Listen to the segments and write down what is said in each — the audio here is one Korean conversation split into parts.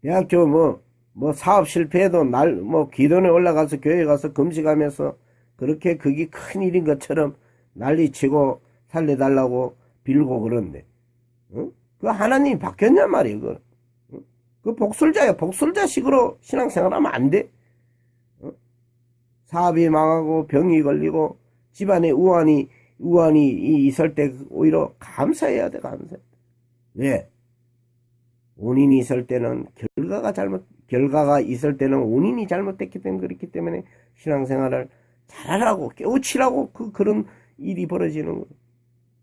대학교 뭐 사업 실패해도 기도원에 올라가서 교회 가서 금식하면서 그렇게 그게 큰일인 것처럼 난리치고 살려달라고 빌고 그러는데, 어? 그 하나님이 바뀌었냔 말이에요, 그거. 어? 그 복술자야. 복술자식으로 신앙생활하면 안 돼. 어? 사업이 망하고 병이 걸리고 집안에 우환이 있을 때 오히려 감사해야 돼, 감사. 왜? 원인이 있을 때는 결과가 있을 때는 원인이 잘못됐기 때문에 그렇기 때문에 신앙생활을 잘하라고 깨우치라고 그런 일이 벌어지는 거예요.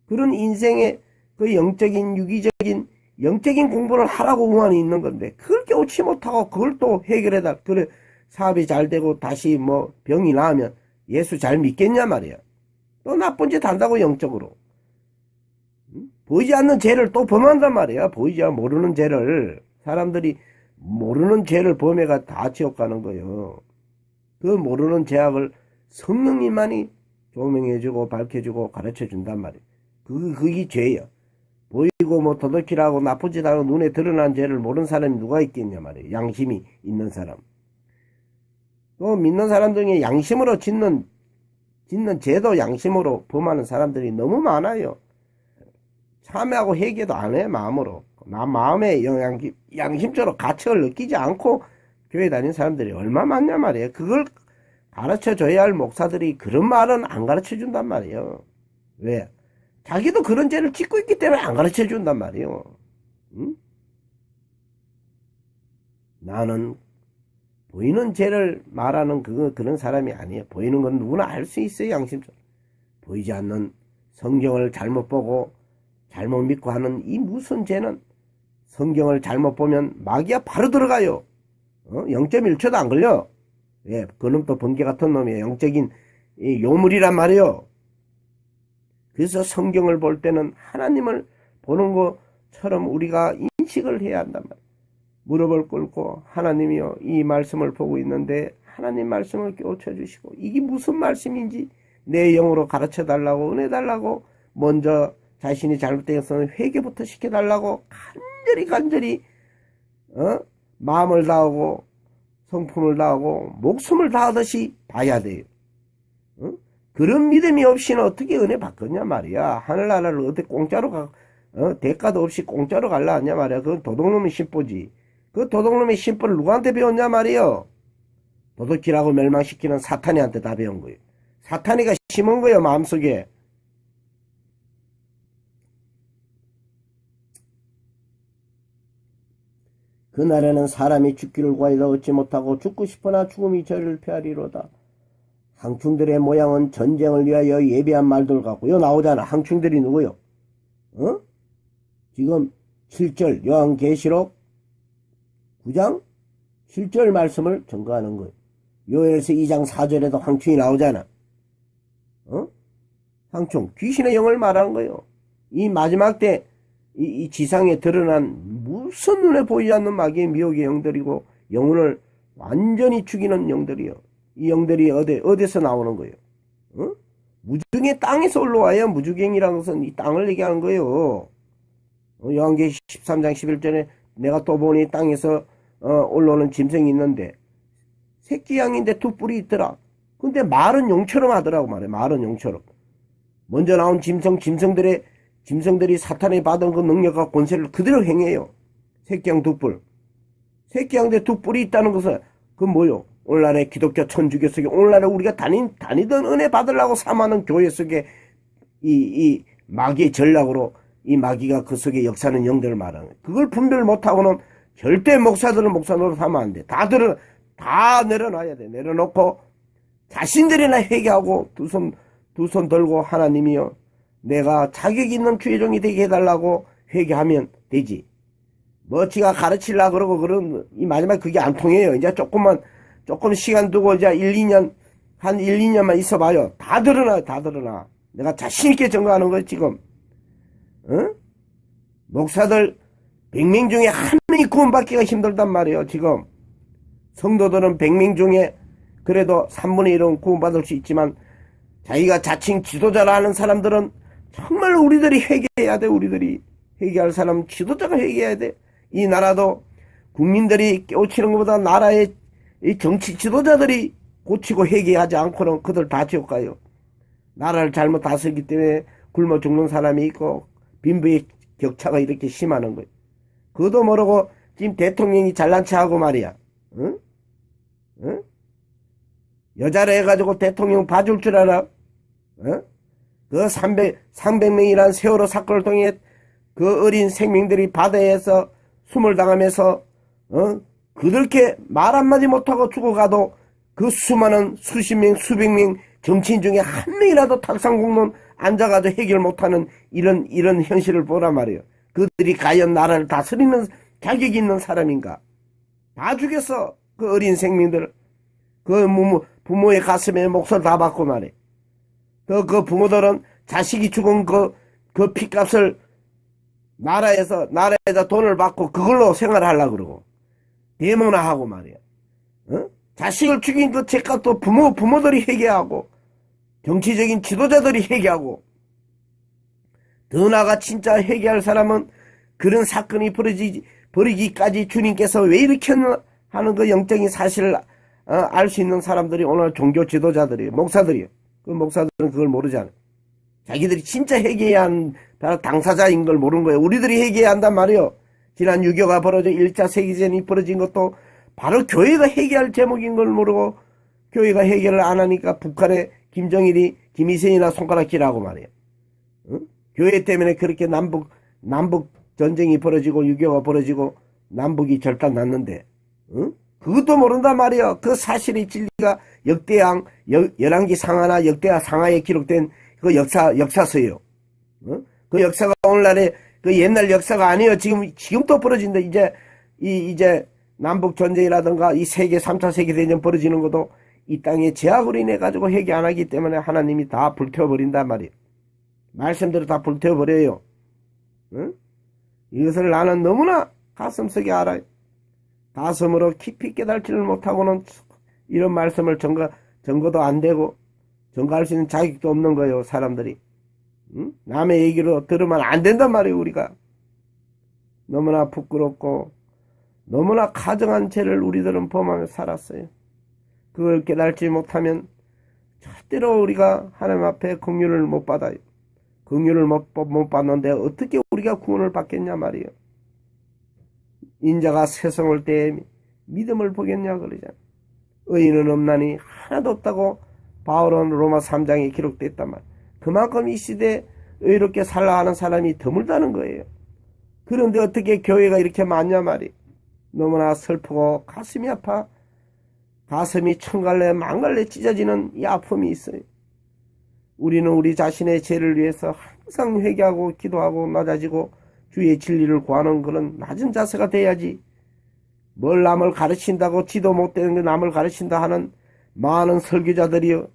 그런 인생의 그 유기적인 영적인 공부를 하라고 우환이 있는 건데 그걸 깨우치 못하고 그걸 또 해결해달. 그래 사업이 잘 되고 다시 병이 나으면 예수 잘 믿겠냐 말이야. 또 나쁜 짓 한다고 영적으로. 보이지 않는 죄를 또 범한단 말이야. 모르는 죄를. 사람들이 모르는 죄를 범해가 다 지옥 가는 거예요. 그 모르는 죄악을 성령님만이 조명해주고 밝혀주고 가르쳐준단 말이에요. 그게 죄야. 보이고 도둑질하고 나쁜 짓 하고 눈에 드러난 죄를 모르는 사람이 누가 있겠냐 말이에요. 양심이 있는 사람. 또 믿는 사람 중에 양심으로 짓는 죄도 양심으로 범하는 사람들이 너무 많아요. 참회하고 회개도 안 해, 마음으로. 마음에 양심적으로 가책을 느끼지 않고 교회 다니는 사람들이 얼마 많냐 말이에요. 그걸 가르쳐 줘야 할 목사들이 그런 말은 안 가르쳐 준단 말이에요. 왜? 자기도 그런 죄를 짓고 있기 때문에 안 가르쳐 준단 말이에요. 응? 나는 보이는 죄를 말하는 그런 사람이 아니에요. 보이는 건 누구나 알 수 있어요, 양심적으로. 보이지 않는 성경을 잘못 보고 잘못 믿고 하는 이 무슨 죄는 성경을 잘못 보면 마귀가 바로 들어가요. 0.1초도 안 걸려. 예, 그놈 또 번개 같은 놈이에요. 영적인 요물이란 말이에요. 그래서 성경을 볼 때는 하나님을 보는 것처럼 우리가 인식을 해야 한단 말이에요. 무릎을 꿇고 하나님이요 이 말씀을 보고 있는데 하나님 말씀을 깨우쳐 주시고 이게 무슨 말씀인지 내 영으로 가르쳐 달라고 은혜 달라고 먼저 자신이 잘못되었으면 회개부터 시켜달라고 간절히 마음을 다하고 성품을 다하고 목숨을 다하듯이 봐야 돼요. 그런 믿음이 없이는 어떻게 은혜 받겠냐 말이야. 하늘나라를 어떻게 공짜로 대가도 없이 공짜로 갈라 하냐 말이야. 그건 도둑놈의 심보지. 그 도둑놈의 심보를 누구한테 배웠냐 말이요. 도둑질하고 멸망시키는 사탄이한테 다 배운 거예요. 사탄이가 심은 거예요, 마음속에. 그날에는 사람이 죽기를 구하여도 얻지 못하고 죽고 싶으나 죽음이 저를 피하리로다. 항충들의 모양은 전쟁을 위하여 예비한 말들 같고요. 나오잖아. 항충들이 누구요? 지금 7절 요한계시록 9장 7절 말씀을 증거하는 거예요. 요엘서 2장 4절에도 항충이 나오잖아. 항충 귀신의 영을 말하는 거예요. 이 마지막 때 이 지상에 드러난 무슨 눈에 보이지 않는 마귀의 미혹의 영들이고 영혼을 완전히 죽이는 영들이요. 이 영들이 어디서 나오는 거예요? 무중의 땅에서 올라와요. 무주갱이라는 것은 이 땅을 얘기하는 거예요. 요한계시 13장 11절에 내가 또 보니 땅에서 올라오는 짐승이 있는데 새끼 양인데 두 뿔이 있더라. 근데 말은 용처럼 하더라고 말해. 말은 용처럼. 먼저 나온 짐승들이 사탄이 받은 그 능력과 권세를 그대로 행해요. 새끼양 두 뿔. 새끼양인데 두 뿔이 있다는 것은 그건 뭐요? 오늘날의 기독교 천주교 속에 오늘날에 우리가 다니던 은혜 받으려고 삼하는 교회 속에 이 마귀의 전략으로 이 마귀가 그 속에 역사하는 영들을 말하는 거예요. 그걸 분별 못하고는 절대 목사들은 목사 노릇 하면 안 돼. 다 내려놔야 돼. 내려놓고 자신들이나 회개하고 두 손 들고 하나님이여 내가 자격 있는 주의 종이 되게 해달라고 회개하면 되지. 지가 가르치려고 그러고 그런 이 마지막 그게 안 통해요. 이제 조금 시간 두고 이제 한 1, 2년만 있어봐요. 다 드러나. 내가 자신있게 증거하는 거예요, 지금. 목사들 100명 중에 한 명이 구원받기가 힘들단 말이에요, 지금. 성도들은 100명 중에 그래도 3분의 1은 구원받을 수 있지만 자기가 자칭 지도자라 하는 사람들은 정말 우리들이 회개해야 돼. 우리들이 회개할 사람은 지도자가 회개해야 돼. 이 나라도 국민들이 깨우치는 것보다 나라의 이 정치 지도자들이 고치고 회개하지 않고는 그들 다 지옥 가요. 나라를 잘못 다스리기 때문에 굶어 죽는 사람이 있고 빈부의 격차가 이렇게 심하는 거예요. 그것도 모르고 지금 대통령이 잘난 체하고 말이야. 응? 응? 여자를 해가지고 대통령 봐줄 줄 알아? 응? 그 300명이라는 세월호 사건을 통해 그 어린 생명들이 바다에서 숨을 당하면서 그렇게 말 한마디 못하고 죽어가도 그 수많은 수십 명 수백 명 정치인 중에 한 명이라도 탁상공론 앉아가지고 해결 못하는 이런 현실을 보란 말이에요. 그들이 과연 나라를 다스리는 자격이 있는 사람인가? 다 죽였어. 그 어린 생명들. 그 부모의 가슴에 목소리 다 받고 말이에요. 그 부모들은 자식이 죽은 그 피값을 나라에다 돈을 받고 그걸로 생활하려고 그러고 대모나 하고 말이야. 자식을 죽인 그 죄값도 부모들이 회개하고 정치적인 지도자들이 회개하고 더 나아가 진짜 회개할 사람은 그런 사건이 벌어지기까지 주님께서 왜 이렇게 하는 그 영적인 사실을 알 수 있는 사람들이 오늘 종교 지도자들이에요. 목사들이에요. 그 목사들은 그걸 모르잖아요. 자기들이 진짜 회개해야 하는 당사자인 걸 모르는 거예요. 우리들이 회개해야 한단 말이에요. 지난 6.25가 벌어져 1차 세계대전이 벌어진 것도 바로 교회가 회개할 제목인 걸 모르고 교회가 해결을 안 하니까 북한의 김정일이 김일성이나 손가락질하고 말이에요. 교회 때문에 그렇게 남북 전쟁이 벌어지고 6.25가 벌어지고 남북이 절단 났는데 그것도 모른단 말이에요. 그 사실의 진리가 역대양 11기 상하나 역대하 상하에 기록된 그 역사서예요. 그 역사가 오늘날의 그 옛날 역사가 아니에요. 지금 또 벌어진다. 이제 남북 전쟁이라든가 이 세계 3차 세계대전 벌어지는 것도 이 땅의 죄악으로 인해 가지고 회개 안 하기 때문에 하나님이 다 불태워버린단 말이에요. 말씀대로 다 불태워버려요. 이것을 나는 너무나 가슴속에 알아요. 가슴으로 깊이 깨달지를 못하고는 이런 말씀을 증거도 안 되고 증거할 수 있는 자격도 없는 거예요. 사람들이. 남의 얘기로 들으면 안 된단 말이에요. 우리가. 너무나 부끄럽고 너무나 가정한 죄를 우리들은 범하며 살았어요. 그걸 깨달지 못하면 절대로 우리가 하나님 앞에 긍휼을 못 받아요. 긍휼을 못 받는데 어떻게 우리가 구원을 받겠냐 말이에요. 인자가 세상 올 때 믿음을 보겠냐 그러잖아요. 의인은 없나니 하나도 없다고 바울은 로마 3장에 기록됐단 말이에요. 그만큼 이 시대에 의롭게 살라 하는 사람이 드물다는 거예요. 그런데 어떻게 교회가 이렇게 많냐 말이에요. 너무나 슬프고 가슴이 아파 가슴이 천갈래 만갈래 찢어지는 이 아픔이 있어요. 우리는 우리 자신의 죄를 위해서 항상 회개하고 기도하고 낮아지고 주의 진리를 구하는 그런 낮은 자세가 돼야지 뭘 남을 가르친다고 지도 못되는 게 남을 가르친다 하는 많은 설교자들이요.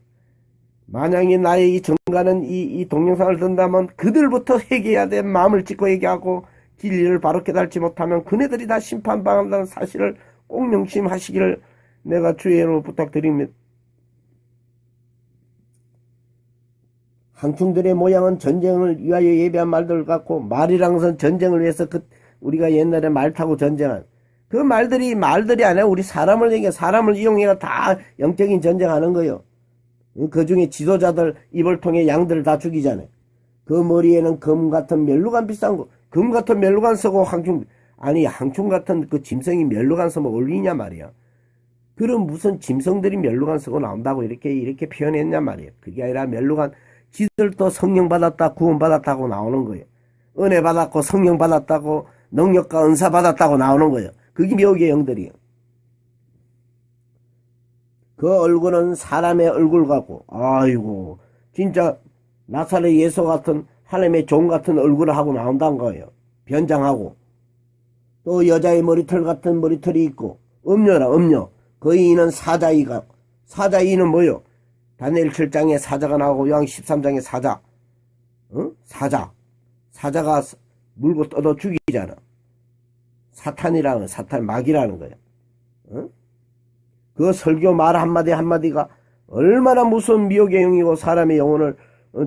만약에 나의 이 정가는 이 동영상을 듣는다면 그들부터 회개해야 돼. 마음을 찢고 얘기하고 진리를 바로 깨달지 못하면 그네들이 다 심판당한다는 사실을 꼭 명심하시기를 내가 주의 이름으로 부탁드립니다. 항충들의 모양은 전쟁을 위하여 예비한 말들 같고 말이란 것은 전쟁을 위해서 우리가 옛날에 말 타고 전쟁한 그 말들이 아니라 우리 사람을 얘기해 사람을 이용해서 다 영적인 전쟁하는 거예요. 그 중에 지도자들 입을 통해 양들을 다 죽이잖아요. 그 머리에는 금 같은 멸루관 비싼 거 금 같은 멸루관 쓰고 항충 같은 그 짐승이 멸루관 쓰면 어울리냐 말이야. 그럼 무슨 짐승들이 멸루관 쓰고 나온다고 이렇게 표현했냐 말이에요. 그게 아니라 멸루관 지들도 성령 받았다 구원 받았다고 나오는 거예요. 은혜 받았고 성령 받았다고 능력과 은사 받았다고 나오는 거예요. 그게 묘기의 영들이에요. 그 얼굴은 사람의 얼굴 같고 아이고 진짜 나사렛 예수 같은 하나님의 종 같은 얼굴을 하고 나온다는 거예요. 변장하고 또 여자의 머리털 같은 머리털이 있고 음녀라 음녀 그 이는 사자이는 뭐요? 다니엘 7장에 사자가 나오고 요한 13장에 사자 사자가 물고 떠도 죽이잖아. 사탄 마귀라는 거야. 그 설교 말 한마디 한마디가 얼마나 무서운 미혹의 영이고 사람의 영혼을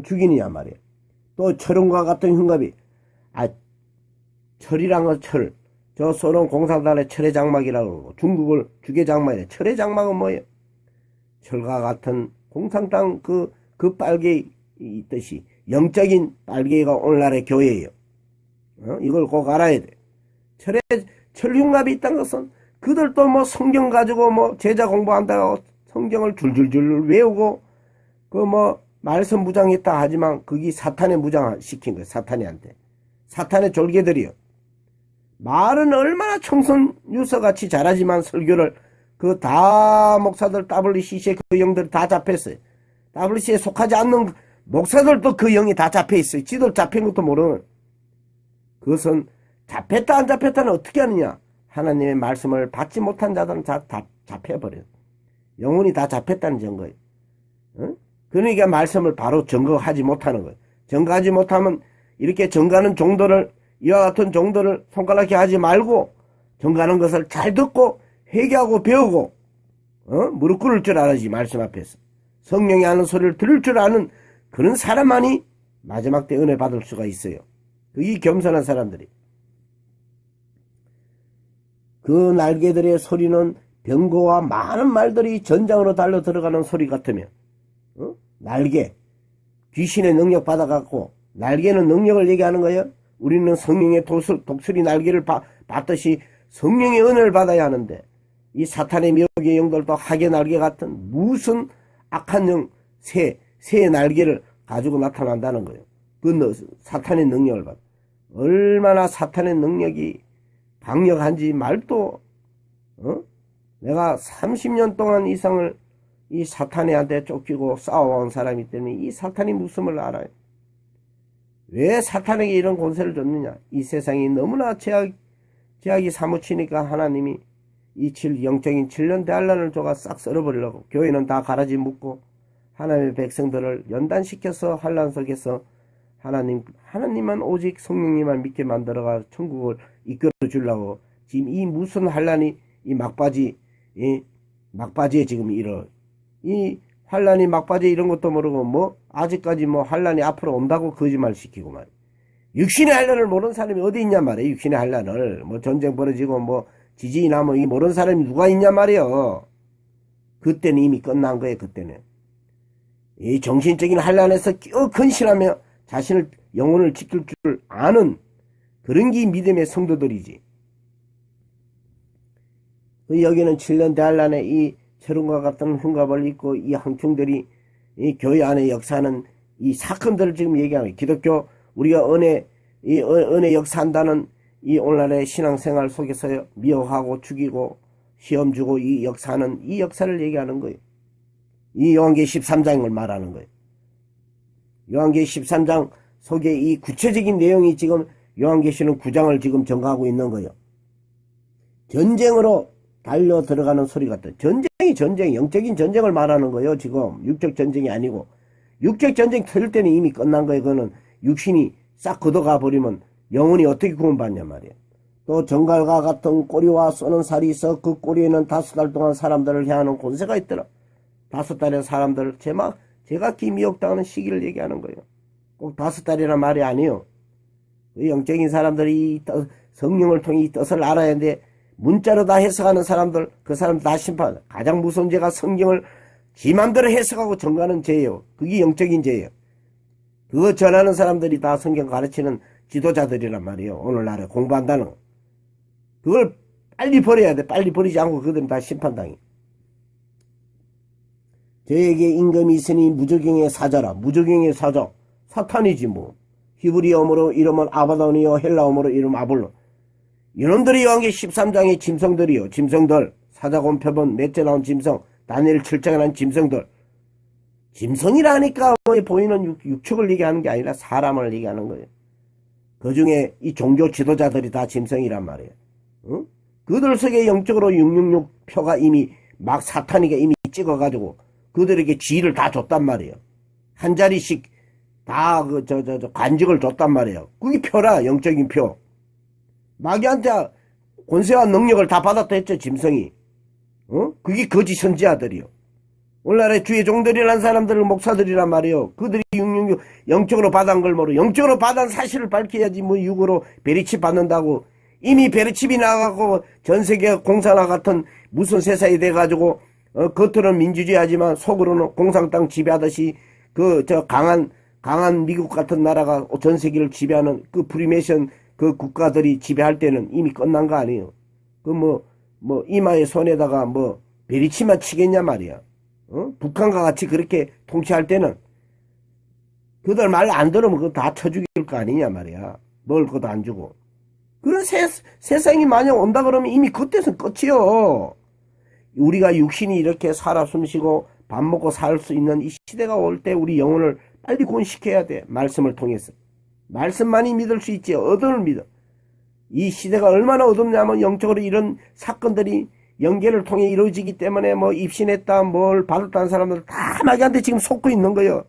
죽이느냐 말이야. 또 철음과 같은 흉갑이 철이란 건 저 소련 공산당의 철회장막이라고 그러고 중국을 주계장막이래. 철회장막은 뭐예요? 철과 같은 공산당 그 빨개 있듯이 영적인 빨개가 오늘날의 교회예요. 이걸 꼭 알아야 돼. 철흉갑이 있다는 것은 그들도 뭐 성경 가지고 뭐 제자 공부한다고 성경을 줄줄줄 외우고 그 뭐 말씀 무장했다 하지만 그게 사탄의 무장 시킨 거예요. 사탄이한테. 사탄의 졸개들이요. 말은 얼마나 청선 유서같이 잘하지만 설교를 그 다 목사들 WCC에 그 영들 다 잡혔어요. WCC에 속하지 않는 목사들도 그 영이 다 잡혀있어요. 지들 잡힌 것도 모르는. 그것은 잡혔다 안 잡혔다는 어떻게 하느냐. 하나님의 말씀을 받지 못한 자들은 다 잡혀버려요. 영혼이 다 잡혔다는 증거예요. 그러니까 말씀을 바로 증거하지 못하는 거예요. 증거하지 못하면 이렇게 증거하는 종도를 이와 같은 종도를 손가락에 하지 말고 증거하는 것을 잘 듣고 회개하고 배우고 무릎 꿇을 줄 알아야지. 말씀 앞에서 성령이 하는 소리를 들을 줄 아는 그런 사람만이 마지막 때 은혜 받을 수가 있어요. 그게 겸손한 사람들이. 그 날개들의 소리는 병거와 많은 말들이 전장으로 달려 들어가는 소리 같으며 날개 귀신의 능력 받아갖고 날개는 능력을 얘기하는 거예요. 우리는 성령의 독수리 날개를 받듯이 성령의 은혜를 받아야 하는데 이 사탄의 미혹의 영들도 하계 날개 같은 무슨 악한 영 새의 날개를 가지고 나타난다는 거예요. 그 사탄의 능력을 받아. 얼마나 사탄의 능력이 강력한지 말도 내가 30년 동안 이상을 이 사탄한테 쫓기고 싸워온 사람이기 때문에 이 사탄이 무슨을 알아요. 왜 사탄에게 이런 권세를 줬느냐. 이 세상이 너무나 제약이 사무치니까 하나님이 이 영적인 7년 대환란을 줘가 싹 썰어버리려고 교회는 다 가라지 묶고 하나님의 백성들을 연단시켜서 환란 속에서 하나님만 오직 성령님만 믿게 만들어가 천국을 이끌어 주려고 지금 이 무슨 환란이 이 막바지에 지금 이 환란이 막바지에 이런 것도 모르고 뭐 아직까지 뭐 환란이 앞으로 온다고 거짓말 시키고 말이야. 육신의 환란을 모르는 사람이 어디 있냐 말이야. 육신의 환란을 뭐 전쟁 벌어지고 뭐 지진이 나면 이 모르는 사람이 누가 있냐 말이야. 그때는 이미 끝난 거예요. 그때는 이 정신적인 환란에서 근신하며 자신을 영혼을 지킬 줄 아는 그런 게 믿음의 성도들이지. 여기는 7년 대환란에 이 철음과 같은 흉갑을 입고 이 황충들이 이 교회 안에 역사하는 이 사건들을 지금 얘기하는 기독교 우리가 은혜 역사한다는 이 오늘날의 신앙생활 속에서 미혹하고 죽이고 시험 주고 이 역사하는 이 역사를 얘기하는 거예요. 이 요한계시 13장을 말하는 거예요. 요한계시 13장 속에 이 구체적인 내용이 지금 요한계시는 9장을 지금 전가하고 있는 거예요. 전쟁으로 달려 들어가는 소리 같은 전쟁이 영적인 전쟁을 말하는 거예요. 지금 육적 전쟁이 아니고 육적 전쟁 터질 때는 이미 끝난 거예요. 그거는 육신이 싹 걷어가 버리면 영혼이 어떻게 구원받냐 말이에요. 또 정갈과 같은 꼬리와 쏘는 살이 있어 그 꼬리에는 5달 동안 사람들을 향하는 권세가 있더라. 5달의 사람들을 제각기 미혹당하는 시기를 얘기하는 거예요. 꼭 5달이란 말이 아니에요. 영적인 사람들이 성령을 통해 이 뜻을 알아야 하는데 문자로 다 해석하는 사람들, 그 사람 다 심판. 가장 무서운 죄가 성경을 지 맘대로 해석하고 정하는 죄예요. 그게 영적인 죄예요. 그거 전하는 사람들이 다 성경 가르치는 지도자들이란 말이에요. 오늘날에 공부한다는 거. 그걸 빨리 버려야 돼. 빨리 버리지 않고 그들은 다 심판당해. 저에게 임금이 있으니 무저경의 사자라. 무저경의 사자. 사탄이지 뭐. 히브리어으로 이름은 아바돈이요 헬라어으로 이름 아볼론. 이놈들이 요한계시 13장의 짐승들이요. 짐승들. 사자곰 표본 넷째 나온 짐승. 다니엘 7장에 나온 짐승들. 짐승이라니까 보이는 육축을 얘기하는 게 아니라 사람을 얘기하는 거예요. 그 중에 이 종교 지도자들이 다 짐승이란 말이에요. 응? 그들 속에 영적으로 666 표가 이미 막 사탄이가 이미 찍어가지고 그들에게 지위를 다 줬단 말이에요. 한 자리씩 다 관직을 줬단 말이에요. 그게 표라. 영적인 표. 마귀한테 권세와 능력을 다 받았다 했죠. 짐승이. 그게 거짓 선지자들이요. 오늘날의 주의 종들이라는 사람들은 목사들이란 말이에요. 그들이 666 영적으로 받은 걸 모르고 영적으로 받은 사실을 밝혀야지 뭐 육으로 베리치 받는다고 이미 베르칩이 나가고 전 세계 공산화 같은 무슨 세상이 돼가지고 겉으로는 민주주의하지만 속으로는 공산당 지배하듯이 강한 미국 같은 나라가 전 세계를 지배하는 그 프리메이션 그 국가들이 지배할 때는 이미 끝난 거 아니에요. 이마에 손에다가 베리치만 치겠냐 말이야. 북한과 같이 그렇게 통치할 때는 그들 말 안 들으면 그거 다 쳐죽일 거 아니냐 말이야. 먹을 것도 안 주고. 그런 세상이 만약 온다 그러면 이미 그때는 끝이요. 우리가 육신이 이렇게 살아 숨쉬고 밥 먹고 살 수 있는 이 시대가 올 때 우리 영혼을 빨리 구원시켜야 돼. 말씀을 통해서. 말씀만이 믿을 수 있지. 어둠을 믿어. 이 시대가 얼마나 어둡냐면 영적으로 이런 사건들이 연계를 통해 이루어지기 때문에 입신했다 뭘 받았다는 사람들 다 마귀한테 지금 속고 있는 거예요.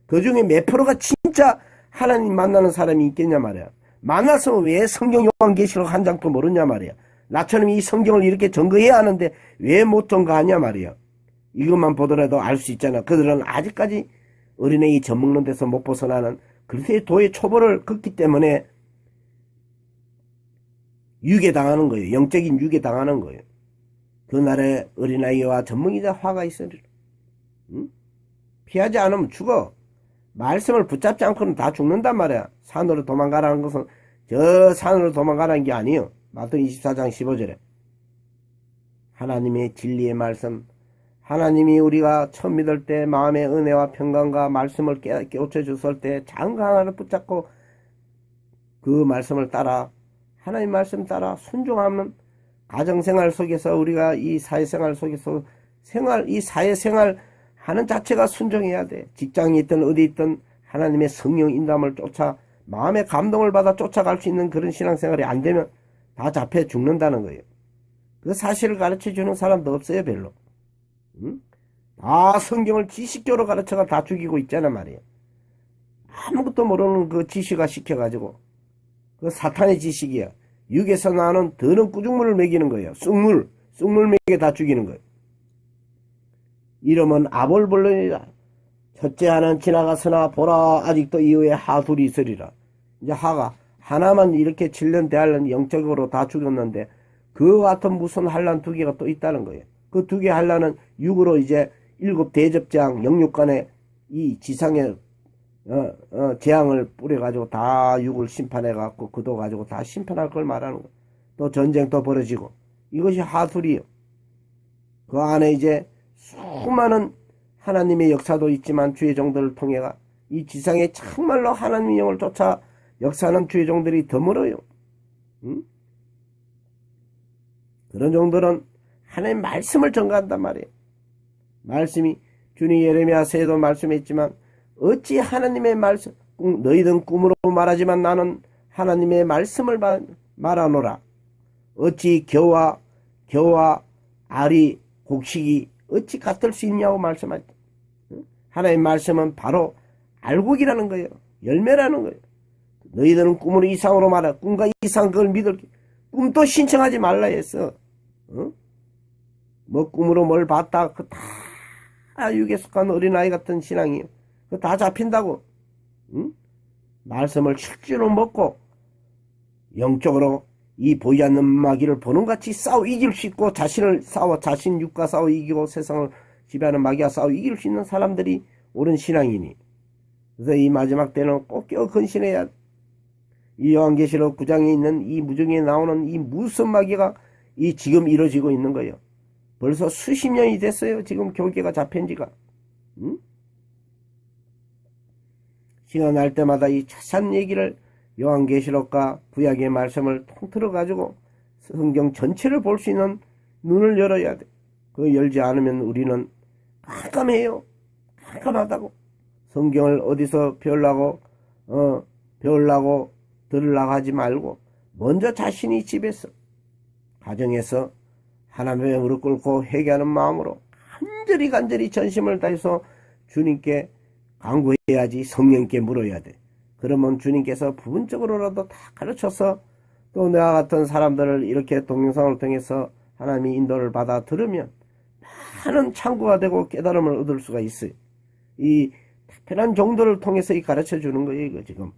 그 중에 몇 프로가 진짜 하나님 만나는 사람이 있겠냐 말이야. 만났으면 왜 성경 요한계시록 한 장도 모르냐 말이야. 나처럼 이 성경을 이렇게 증거해야 하는데 왜 못 증거하냐 말이야. 이것만 보더라도 알 수 있잖아. 그들은 아직까지 어린애기 젖먹는 데서 못 벗어나는 그리스도의 초보를 걷기 때문에 유괴당하는 거예요. 영적인 유괴당하는 거예요. 그날에 어린아이와 젖먹이자 화가 있으리라. 응? 피하지 않으면 죽어. 말씀을 붙잡지 않고는 다 죽는단 말이야. 산으로 도망가라는 것은 저 산으로 도망가라는 게 아니에요. 마태복음 24장 15절에 하나님의 진리의 말씀, 하나님이 우리가 처음 믿을 때 마음의 은혜와 평강과 말씀을 깨우쳐 줬을 때 장가 하나를 붙잡고 그 말씀을 따라 하나님 말씀 따라 순종하면 가정생활 속에서 우리가 이 사회생활 속에서 이 사회생활 하는 자체가 순종해야 돼. 직장이 있든 어디 있든 하나님의 성령 인도함을 쫓아 마음의 감동을 받아 쫓아갈 수 있는 그런 신앙생활이 안 되면 다 잡혀 죽는다는 거예요. 그 사실을 가르쳐 주는 사람도 없어요, 별로. 응? 다 성경을 지식적으로 가르쳐가 다 죽이고 있잖아 말이에요. 아무것도 모르는 그 지식화 시켜가지고 그 사탄의 지식이야. 육에서 나오는 더러운 꾸중물을 먹이는 거예요. 쑥물 먹여 다 죽이는 거예요. 이름은 아볼볼론이라. 첫째 하는 지나갔으나 보라 아직도 이후에 하둘이 있으리라. 이제 하가 하나만 이렇게 7년 대할란 영적으로 다 죽였는데 그 같은 무슨 한란 두 개가 또 있다는 거예요. 그 두 개 한란은 육으로 이제 7 대접장 영육간에 이 지상에 재앙을 뿌려가지고 다 육을 심판해갖고 그도가지고 다 심판할 걸 말하는 거예요. 또 전쟁도 벌어지고 이것이 하술이요. 그 안에 이제 수많은 하나님의 역사도 있지만 주의 종들을 통해가 이 지상에 정말로 하나님의 영을 쫓아 역사하는 주의 종들이 드물어요. 응? 그런 종들은 하나님의 말씀을 전가한단 말이에요. 말씀이 주님 예레미야서에도 말씀했지만 어찌 하나님의 말씀 너희는 꿈으로 말하지만 나는 하나님의 말씀을 말하노라. 어찌 겨와 알이 곡식이 어찌 같을 수 있냐고 말씀하죠. 하나님의 말씀은 바로 알곡이라는 거예요. 열매라는 거예요. 너희들은 꿈으로 이상으로 말하. 꿈과 이상 그걸 믿을 꿈도 신청하지 말라 했어. 꿈으로 뭘 봤다. 그 다 육에 속한 어린아이 같은 신앙이에요. 그거 다 잡힌다고. 말씀을 실제로 먹고 영적으로 이 보이지 않는 마귀를 보는 같이 싸워 이길 수 있고 자신 육과 싸워 이기고 세상을 지배하는 마귀와 싸워 이길 수 있는 사람들이 옳은 신앙이니. 그래서 이 마지막 때는 꼭 깨어 근신해야 돼. 이 요한계시록 9장에 있는 이 무중에 나오는 이 무슨 마귀가 이 지금 이루어지고 있는 거예요. 벌써 수십 년이 됐어요. 지금 교계가 잡힌 지가. 시간 날 때마다 이 자세한 얘기를 요한계시록과 구약의 말씀을 통틀어 가지고 성경 전체를 볼 수 있는 눈을 열어야 돼. 그거 열지 않으면 우리는 깜깜해요. 깜깜하다고. 성경을 어디서 배우려고 들으려고 하지 말고 먼저 자신이 집에서 가정에서 하나님의 무릎 꿇고 회개하는 마음으로 간절히 전심을 다해서 주님께 간구해야지. 성령께 물어야 돼. 그러면 주님께서 부분적으로라도 다 가르쳐서 또 내와 같은 사람들을 이렇게 동영상을 통해서 하나님의 인도를 받아 들으면 많은 창구가 되고 깨달음을 얻을 수가 있어요. 이 특별한 종들을 통해서 가르쳐 주는 거예요. 이거 지금.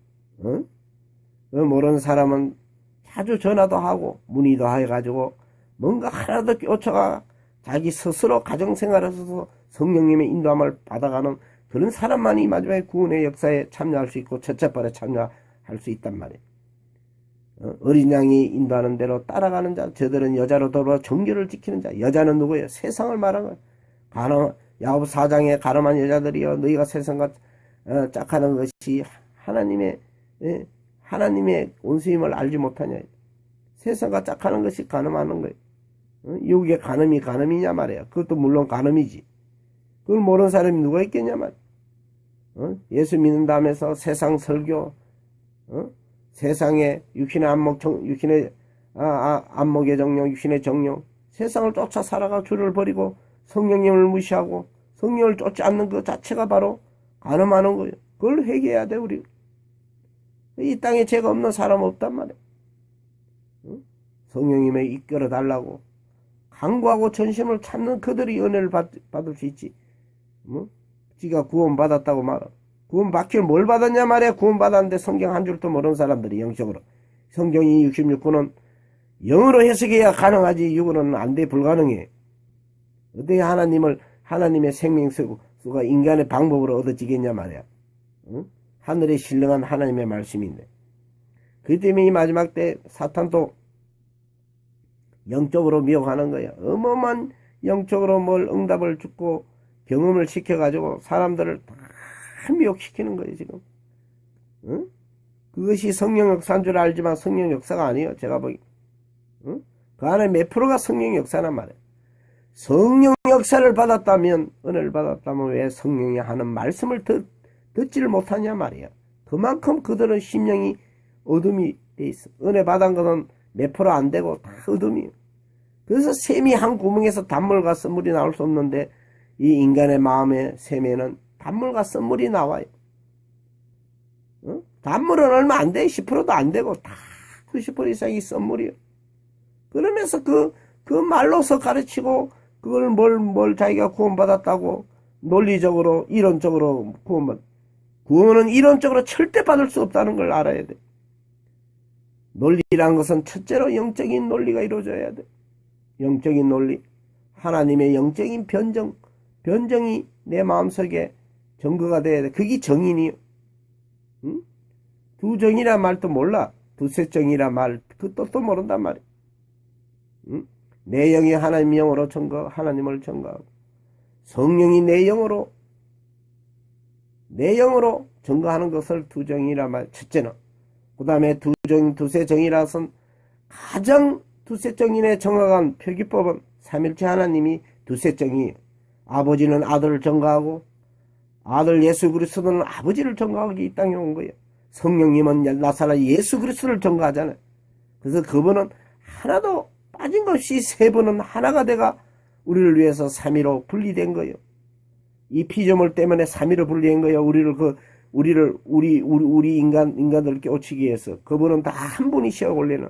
모르는 사람은 자주 전화도 하고 문의도 해가지고 뭔가 하나도 쫓아가 자기 스스로 가정생활에서도 성령님의 인도함을 받아가는 그런 사람만이 마지막에 구원의 역사에 참여할 수 있고 첫째 발에 참여할 수 있단 말이에요. 어린 양이 인도하는 대로 따라가는 자, 저들은 여자로 더불어 정결을 지키는 자. 여자는 누구예요? 세상을 말하는 거예요. 야고보 4장에 가늠한 여자들이여 너희가 세상과 짝하는 것이 하나님의 온수임을 알지 못하냐. 세상과 짝하는 것이 가늠하는 거예요. 육의 가늠이 가늠이냐 말이야. 그것도 물론 가늠이지. 그걸 모르는 사람이 누가 있겠냐 말이야. 예수 믿는다면서 세상 설교, 세상의 육신의 안목의 정령, 육신의 정령, 세상을 쫓아 살아가 주를 버리고 성령님을 무시하고 성령을 쫓지 않는 그 자체가 바로 가늠하는 거예요. 그걸 회개해야 돼, 우리. 이 땅에 죄가 없는 사람 없단 말이야. 성령님의 이끌어 달라고 간구하고 전심을 찾는 그들이 은혜를 받을 수 있지. 지가 구원받았다고 말하. 구원받길 뭘 받았냐 말이야. 구원받았는데 성경 한 줄도 모르는 사람들이 영적으로. 성경이 66권은 영어로 해석해야 가능하지. 육으로는 안 돼. 불가능해. 어떻게 하나님의 생명수가 인간의 방법으로 얻어지겠냐 말이야. 하늘에 신령한 하나님의 말씀인데. 그 때문에 이 마지막 때 사탄도 영적으로 미혹하는 거야. 어마어마한 영적으로 뭘 응답을 주고 경험을 시켜가지고 사람들을 다 미혹시키는 거예요, 지금. 그것이 성령 역사인 줄 알지만 성령 역사가 아니에요, 제가 보기. 그 안에 몇 프로가 성령 역사란 말이에요. 성령 역사를 받았다면, 은혜를 받았다면 왜 성령이 하는 말씀을 듣지를 못하냐 말이야. 그만큼 그들은 심령이 어둠이 돼 있어. 은혜 받은 것은 몇 프로 안 되고 다 어둠이에요. 그래서 샘이 한 구멍에서 단물과 썬물이 나올 수 없는데 이 인간의 마음의 샘에는 단물과 썬물이 나와요. 단물은 얼마 안 돼. 10%도 안 되고 다 90% 이상이 썬물이에요. 그러면서 그 말로서 가르치고 그걸 뭘 자기가 구원받았다고 논리적으로 이론적으로 구원은 이론적으로 절대 받을 수 없다는 걸 알아야 돼. 논리란 것은 첫째로 영적인 논리가 이루어져야 돼. 영적인 논리. 하나님의 영적인 변정이 내 마음속에 증거가 돼야 돼. 그게 정인이요. 두 정이란 말도 몰라. 두세 정이란 말, 그 뜻도 모른단 말이야. 내 영이 하나님 영으로 하나님을 증거하고, 성령이 내 영으로 증거하는 것을 두 정이란 말, 첫째는. 그 다음에 두세 정이라선 가장 두세 정인의 정확한 표기법은 삼일체 하나님이 두세 정이에요. 아버지는 아들을 증거하고 아들 예수 그리스도는 아버지를 증거하기 이 땅에 온 거예요. 성령님은 나사렛 예수 그리스도를 증거하잖아요. 그래서 그분은 하나도 빠진 것이 세 분은 하나가 돼가 우리를 위해서 삼위로 분리된 거예요. 이 피조물 때문에 삼위로 분리된 거예요. 우리 인간들을 깨우치기 위해서. 그분은 다 한 분이시여, 원래는.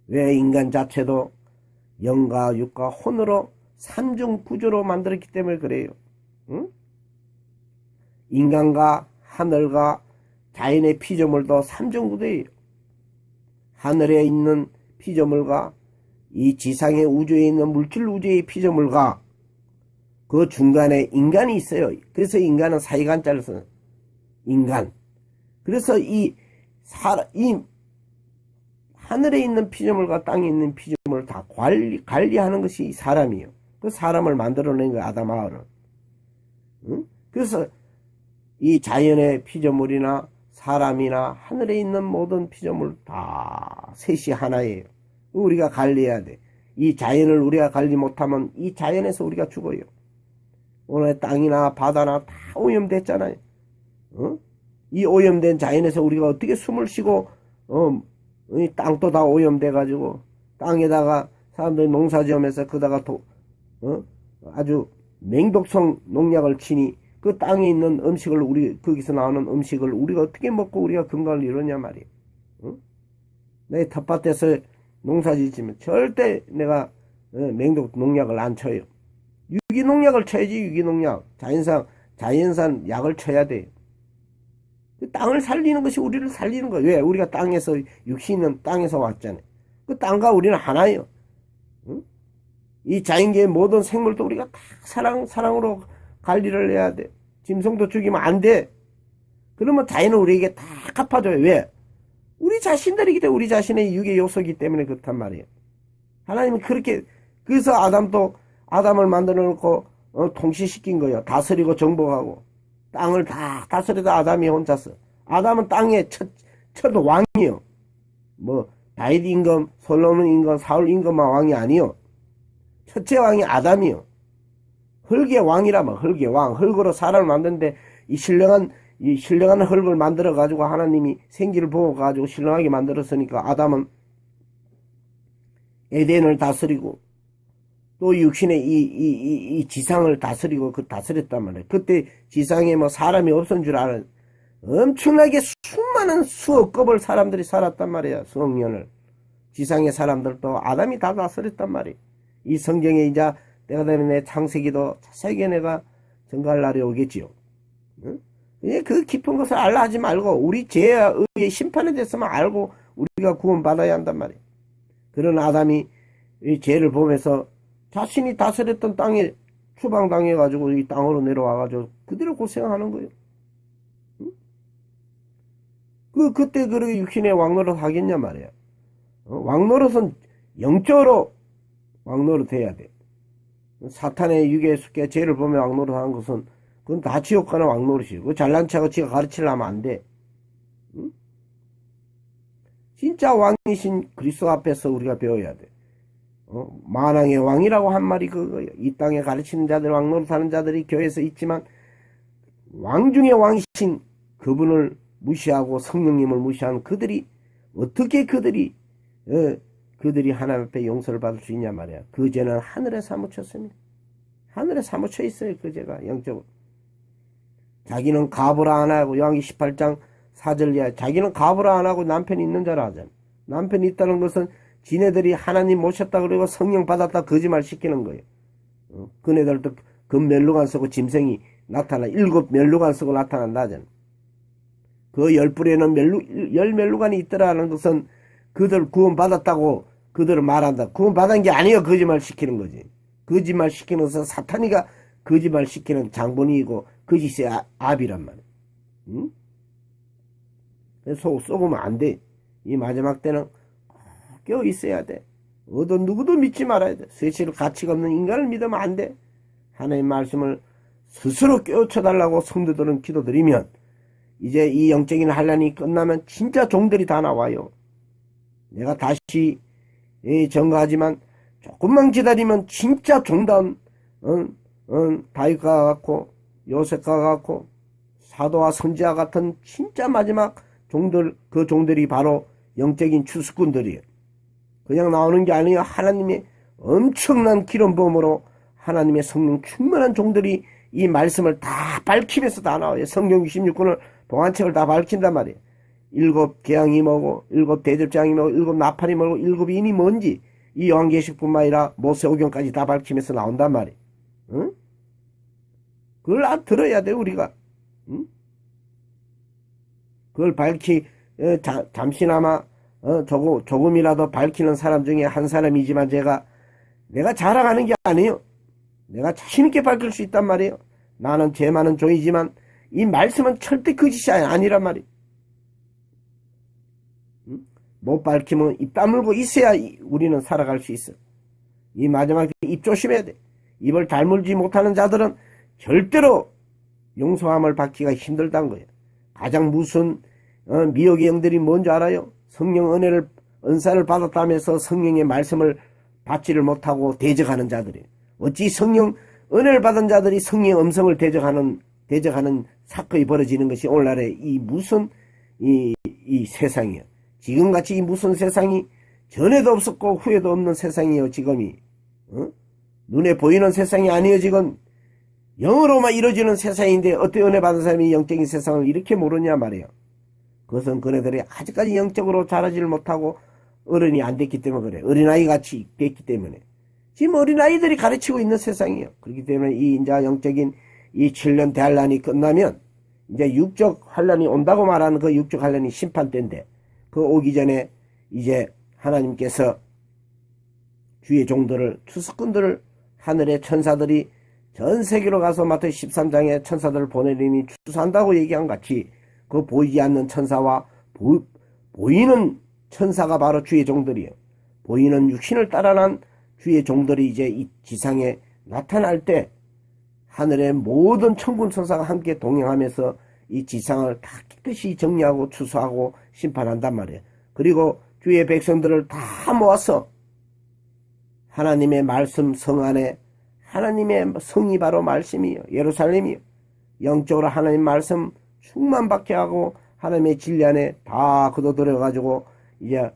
왜 인간 자체도 영과 육과 혼으로 삼중 구조로 만들었기 때문에 그래요. 응? 인간과 하늘과 자연의 피조물도 삼중 구조예요. 하늘에 있는 피조물과 이 지상의 우주에 있는 물질 우주의 피조물과 그 중간에 인간이 있어요. 그래서 인간은 사이간자를 써요. 인간. 그래서 이 하늘에 있는 피조물과 땅에 있는 피조물을 다 관리하는 것이 사람이에요. 그 사람을 만들어낸 거예요, 아담 하와는. 응? 그래서 이 자연의 피조물이나 사람이나 하늘에 있는 모든 피조물 다 셋이 하나예요. 우리가 관리해야 돼. 이 자연을 우리가 관리 못하면 이 자연에서 우리가 죽어요. 오늘 땅이나 바다나 다 오염됐잖아요. 이 오염된 자연에서 우리가 어떻게 숨을 쉬고 이 땅도 다 오염돼가지고 땅에다가 사람들이 농사지으면서 그다가 아주 맹독성 농약을 치니 그 땅에 있는 음식을 거기서 나오는 음식을 우리가 어떻게 먹고 우리가 건강을 이루냐 말이에요. 내 텃밭에서 농사짓으면 절대 내가 맹독 농약을 안 쳐요. 유기농약을 쳐야지. 유기농약. 자연산 약을 쳐야 돼요. 그 땅을 살리는 것이 우리를 살리는 거예요. 왜? 우리가 땅에서, 육신은 땅에서 왔잖아요. 그 땅과 우리는 하나예요. 응? 이 자연계의 모든 생물도 우리가 다 사랑으로 관리를 해야 돼. 짐승도 죽이면 안 돼. 그러면 자연은 우리에게 다 갚아줘요. 왜? 우리 자신들이기 때문에, 우리 자신의 육의 요소이기 때문에 그렇단 말이에요. 하나님은 그렇게, 그래서 아담을 만들어 놓고, 통치시킨 거예요. 다스리고 정복하고. 땅을 다 다스리다 아담이 혼자서. 아담은 땅의 첫 왕이요. 뭐, 다윗 임금, 솔로몬 임금, 사울 임금만 왕이 아니요. 첫째 왕이 아담이요. 흙의 왕이라면, 흙의 왕. 흙으로 사람을 만드는데, 이 신령한 흙을 만들어가지고 하나님이 생기를 부어가지고 신령하게 만들었으니까 아담은 에덴을 다스리고, 또 육신의 이 지상을 다스리고 다스렸단 말이에요. 그때 지상에 뭐 사람이 없은 줄 아는 엄청나게 수많은 수억 급을 사람들이 살았단 말이에요. 수억 년을. 지상의 사람들도 아담이 다 다스렸단 말이에요. 이 성경에 이제 때가 되면 내 창세기도 자세하게 내가 전가할 날이 오겠지요. 응? 그 깊은 것을 알라 하지 말고 우리 죄에 의해 심판에 대해서만 알고 우리가 구원받아야 한단 말이에요. 그런 아담이 이 죄를 보면서 자신이 다스렸던 땅에 추방당해가지고 이 땅으로 내려와가지고 그대로 고생하는 거예요. 응? 그때 그렇게 육신의 왕노릇 하겠냐 말이야. 왕노릇은 영적으로 왕노릇 해야 돼. 사탄의 육에 속해 죄를 보며 왕노릇 하는 것은 그건 다 지옥 가는 왕노릇이에요. 그 잘난 척하고 지가 가르치려면 안 돼. 응? 진짜 왕이신 그리스도 앞에서 우리가 배워야 돼. 만왕의 왕이라고 한 말이 그거예요. 이 땅에 가르치는 자들, 왕노릇하는 자들이 교회에서 있지만 왕 중의 왕이신 그분을 무시하고 성령님을 무시하는 그들이 어떻게 그들이 하나님 앞에 용서를 받을 수 있냐 말이야. 그 죄는 하늘에 사무쳤습니다. 하늘에 사무쳐 있어요. 그 죄가 영적으로. 자기는 가부라 안 하고 요한기 18장 4절 이하 자기는 가부라 안 하고 남편이 있는 자라 하잖아. 남편이 있다는 것은 지네들이 하나님 모셨다 그러고 성령 받았다 거짓말 시키는 거예요. 그네들도 금면류관 쓰고 짐승이 나타나 7 면류관 쓰고 나타난다 하잖아. 그 10뿔에는 10면류관이 있더라는 것은 그들 구원받았다고 그들은 말한다. 구원받은 게 아니에요. 거짓말 시키는 거지. 거짓말 시키는 것은 사탄이가 거짓말 시키는 장본이고 거짓의 압이란 말이야. 응? 그래서 쏘으면 안 돼. 이 마지막 때는 깨어 있어야 돼. 누구도 믿지 말아야 돼. 세실 가치가 없는 인간을 믿으면 안 돼. 하나님의 말씀을 스스로 깨우쳐달라고 성도들은 기도드리면 이제 이 영적인 환란이 끝나면 진짜 종들이 다 나와요. 내가 다시 전가하지만 조금만 기다리면 진짜 종단 다윗과 같고 요셉과 같고 사도와 선지와 같은 진짜 마지막 종들, 그 종들이 바로 영적인 추수꾼들이에요. 그냥 나오는 게 아니에요. 하나님의 엄청난 기름 부음으로 하나님의 성령 충만한 종들이 이 말씀을 다 밝히면서 다 나와요. 성경 66권을 동안책을 다 밝힌단 말이에요. 7 계양이 뭐고 7 대접장이 뭐고 7 나팔이 뭐고 7 인이 뭔지 이 요한계시뿐만 아니라 모세오경까지 다 밝히면서 나온단 말이에요. 응? 그걸 들어야 돼 우리가. 응? 그걸 잠시나마 조금이라도 밝히는 사람 중에 한 사람이지만 내가 자랑하는 게 아니에요. 내가 자신있게 밝힐 수 있단 말이에요. 나는 죄 많은 종이지만 이 말씀은 절대 거짓이 아니란 말이에요. 못 밝히면 입 다물고 있어야 우리는 살아갈 수 있어. 이 마지막에 입 조심해야 돼. 입을 다물지 못하는 자들은 절대로 용서함을 받기가 힘들다는 거예요. 가장 무슨 미혹의 영들이 뭔지 알아요? 성령 은사를 받았다면서 성령의 말씀을 받지를 못하고 대적하는 자들이에요. 어찌 성령 은혜를 받은 자들이 성령의 음성을 대적하는 사건이 벌어지는 것이 오늘날의 이 무슨 이 세상이에요. 지금같이 이 무슨 세상이 전에도 없었고 후에도 없는 세상이에요. 지금이 눈에 보이는 세상이 아니에요. 지금 영으로만 이루어지는 세상인데 어떻게 은혜 받은 사람이 영적인 세상을 이렇게 모르냐 말이에요. 그것은 그네들이 아직까지 영적으로 자라지를 못하고 어른이 안 됐기 때문에 그래. 어린아이 같이 됐기 때문에. 지금 어린아이들이 가르치고 있는 세상이에요. 그렇기 때문에 이 인자 영적인 이 7년 대환란이 끝나면 이제 육적 환란이 온다고 말하는 그 육적 환란이 심판 때인데, 그 오기 전에 이제 하나님께서 주의 종들을, 추수꾼들을, 하늘의 천사들이 전 세계로 가서 마태복음 13장에 천사들을 보내리니 추수한다고 얘기한 같이, 그 보이지 않는 천사와 보이는 천사가 바로 주의 종들이에요. 보이는 육신을 따라난 주의 종들이 이제 이 지상에 나타날 때 하늘의 모든 천군 천사가 함께 동행하면서 이 지상을 다 깨끗이 정리하고 추수하고 심판한단 말이에요. 그리고 주의 백성들을 다 모아서 하나님의 말씀 성 안에, 하나님의 성이 바로 말씀이요, 예루살렘이요, 영적으로 하나님 말씀 충만받게 하고 하나님의 진리 안에 다 거둬들여가지고 이제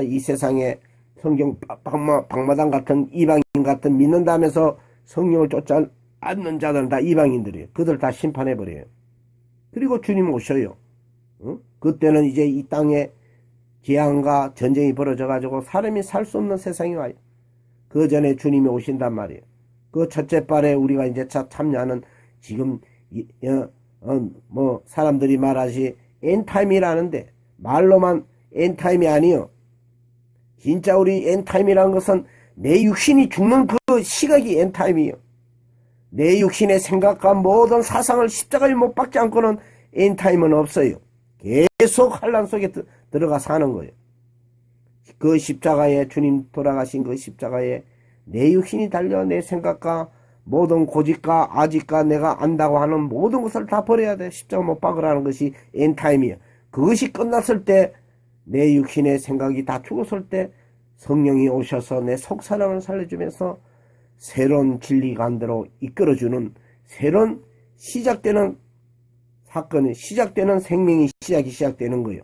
이 세상에 성경 방마당 같은 이방인 같은 믿는다면서 성령을 쫓지 않는 자들은 다 이방인들이에요. 그들 다 심판해버려요. 그리고 주님 오셔요. 그때는 이제 이 땅에 재앙과 전쟁이 벌어져가지고 사람이 살 수 없는 세상이 와요. 그 전에 주님이 오신단 말이에요. 그 첫째 발에 우리가 이제 참여하는 지금 사람들이 말하지 엔타임이라는데, 말로만 엔타임이 아니요. 진짜 우리 엔타임이라는 것은 내 육신이 죽는 그 시각이 엔타임이요. 내 육신의 생각과 모든 사상을 십자가에 못 박지 않고는 엔타임은 없어요. 계속 환란 속에 들어가 사는 거예요. 그 십자가에, 주님 돌아가신 그 십자가에 내 육신이 달려 내 생각과 모든 고집과 아집과 내가 안다고 하는 모든 것을 다 버려야 돼. 십자가 못 박으라는 것이 엔타임이에요. 그것이 끝났을 때, 내 육신의 생각이 다 죽었을 때 성령이 오셔서 내 속사람을 살려주면서 새로운 진리관대로 이끌어주는, 새로운 시작되는 사건이 시작되는, 생명이 시작되는 거예요.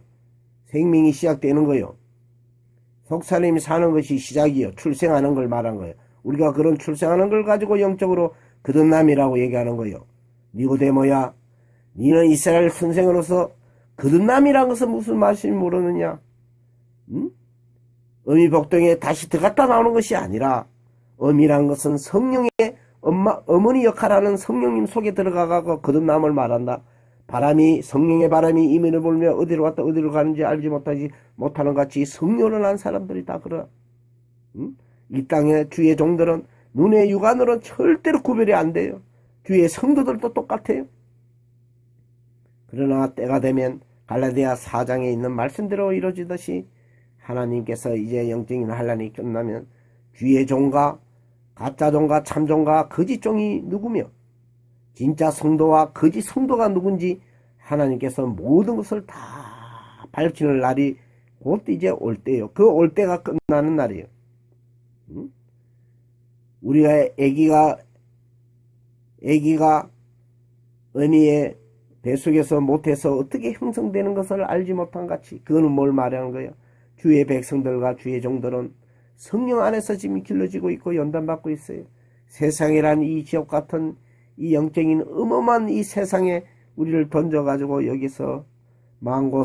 생명이 시작되는 거예요. 속사람이 사는 것이 시작이요. 출생하는 걸 말한 거예요. 우리가 그런 출생하는 걸 가지고 영적으로 거듭남이라고 얘기하는 거예요. 니고데모야, 니는 이스라엘 선생으로서 거듭남이란 것은 무슨 말씀인지 모르느냐? 응? 어미복동에 다시 들어갔다 나오는 것이 아니라, 어미란 것은 성령의 어머니 역할하는 성령님 속에 들어가고 거듭남을 말한다. 성령의 바람이 이민을 불며 어디로 갔다 어디로 가는지 알지 못하는 같이 성령을 난 사람들이 다 그러나. 응? 이 땅의 주의 종들은 눈의 육안으로는 절대로 구별이 안 돼요. 주의 성도들도 똑같아요. 그러나 때가 되면 갈라디아 4장에 있는 말씀대로 이루어지듯이 하나님께서 이제 영적인 환란이 끝나면 주의 종과 가짜 종과 참 종과 거짓 종이 누구며 진짜 성도와 거짓 성도가 누군지 하나님께서 모든 것을 다 밝히는 날이 곧 이제 올 때예요. 그 올 때가 끝나는 날이에요. 우리가 애기가 어미의 뱃속에서 못해서 어떻게 형성되는 것을 알지 못한 같이, 그거는 뭘 말하는 거예요? 주의 백성들과 주의 종들은 성령 안에서 지금 길러지고 있고 연단받고 있어요. 세상이란 이 지옥 같은 이 영적인 어마어마한 이 세상에 우리를 던져가지고 여기서 망고